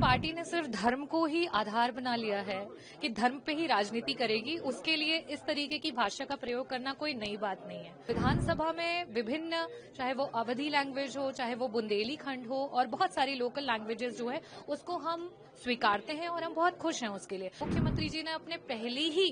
Party ने सिर्फ धर्म को ही आधार बना लिया है कि धर्म पे ही राजनीति करेगी, उसके लिए इस तरीके की भाषा का प्रयोग करना कोई नई बात नहीं है। विधानसभा में विभिन्न, चाहे वो अवधी लैंग्वेज हो, चाहे वो बुंदेलीखंड हो, और बहुत सारी लोकल लैंग्वेजेस जो है उसको हम स्वीकारते हैं और हम बहुत खुश हैं उसके लिए। मुख्यमंत्री जी ने अपने पहले ही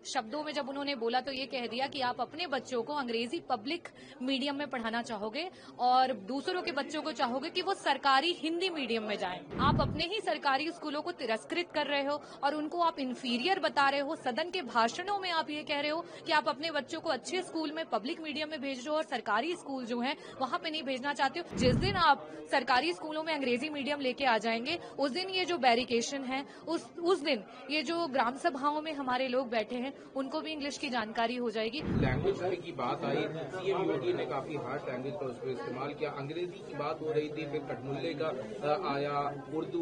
शब्दों में जब उन्होंने बोला तो ये कह दिया कि आप अपने बच्चों को अंग्रेजी पब्लिक मीडियम में पढ़ाना चाहोगे और दूसरों के बच्चों को चाहोगे कि वो सरकारी हिंदी मीडियम में जाएं। आप अपने ही सरकारी स्कूलों को तिरस्कृत कर रहे हो और उनको आप इंफीरियर बता रहे हो। सदन के भाषणों में आप ये कह रहे हो कि आप अपने बच्चों को अच्छे स्कूल में पब्लिक मीडियम में भेज रहे हो और सरकारी स्कूल जो है वहां पे नहीं भेजना चाहते हो। जिस दिन आप सरकारी स्कूलों में अंग्रेजी मीडियम लेके आ जाएंगे उस दिन ये जो बैरिकेशन है, उस दिन ये जो ग्राम सभाओं में हमारे लोग बैठे हैं उनको भी इंग्लिश की जानकारी हो जाएगी। लैंग्वेज की बात आई, सीएम योगी ने काफी हार्श लैंग्वेज का उसको इस्तेमाल किया। अंग्रेजी की बात हो रही थी, फिर कठमुल्ले का आया, उर्दू,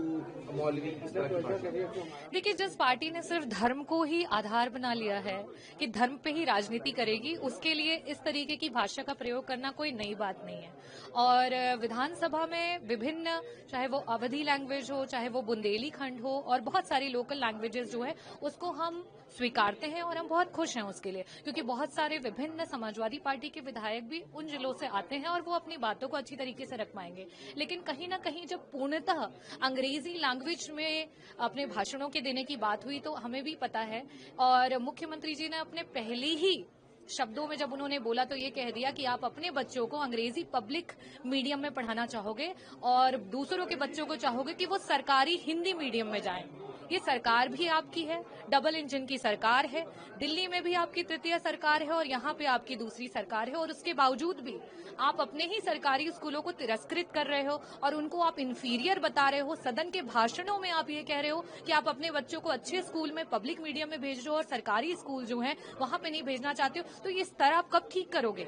मौलवी, इस तरह की भाषा। देखिए, जिस पार्टी ने सिर्फ धर्म को ही आधार बना लिया है कि धर्म पे ही राजनीति करेगी, उसके लिए इस तरीके की भाषा का प्रयोग करना कोई नई बात नहीं है। और विधानसभा में विभिन्न, चाहे वो अवधी लैंग्वेज हो, चाहे वो बुंदेलीखंड हो, और बहुत सारी लोकल लैंग्वेजेस जो है उसको हम स्वीकारते हैं और हम बहुत खुश हैं उसके लिए, क्योंकि बहुत सारे विभिन्न समाजवादी पार्टी के विधायक भी उन जिलों से आते हैं और वो अपनी बातों को अच्छी तरीके से रख पाएंगे। लेकिन कहीं ना कहीं जब पूर्णतः अंग्रेजी लैंग्वेज में अपने भाषणों के देने की बात हुई तो हमें भी पता है, और मुख्यमंत्री जी ने अपने पहले ही शब्दों में जब उन्होंने बोला तो ये कह दिया कि आप अपने बच्चों को अंग्रेजी पब्लिक मीडियम में पढ़ाना चाहोगे और दूसरों के बच्चों को चाहोगे कि वो सरकारी हिंदी मीडियम में जाएं। ये सरकार भी आपकी है, डबल इंजन की सरकार है। दिल्ली में भी आपकी तृतीय सरकार है और यहाँ पे आपकी दूसरी सरकार है, और उसके बावजूद भी आप अपने ही सरकारी स्कूलों को तिरस्कृत कर रहे हो और उनको आप इंफीरियर बता रहे हो। सदन के भाषणों में आप ये कह रहे हो कि आप अपने बच्चों को अच्छे स्कूल में पब्लिक मीडियम में भेज रहे हो और सरकारी स्कूल जो है वहां पे नहीं भेजना चाहते हो। तो इस तरह आप कब ठीक करोगे?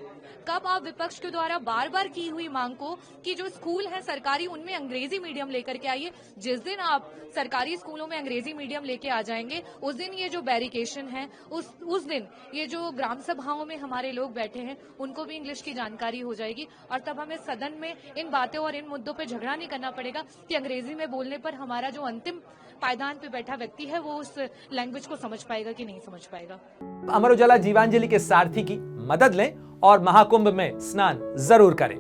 कब आप विपक्ष के द्वारा बार बार की हुई मांग को कि जो स्कूल है सरकारी उनमें अंग्रेजी मीडियम लेकर के आइए, जिस दिन आप सरकारी स्कूलों में अंग्रेजी मीडियम लेके आ जाएंगे उस दिन ये जो बैरिकेशन है, उस दिन ये जो ग्राम सभाओं में हमारे लोग बैठे हैं उनको भी इंग्लिश की जानकारी हो जाएगी, और तब हमें सदन में इन बातों और इन मुद्दों पे झगड़ा नहीं करना पड़ेगा कि अंग्रेजी में बोलने पर हमारा जो अंतिम पायदान पे बैठा व्यक्ति है वो उस लैंग्वेज को समझ पाएगा कि नहीं समझ पाएगा। अमर उजाला जीवांजलि के सारथी की मदद लें और महाकुंभ में स्नान जरूर करें।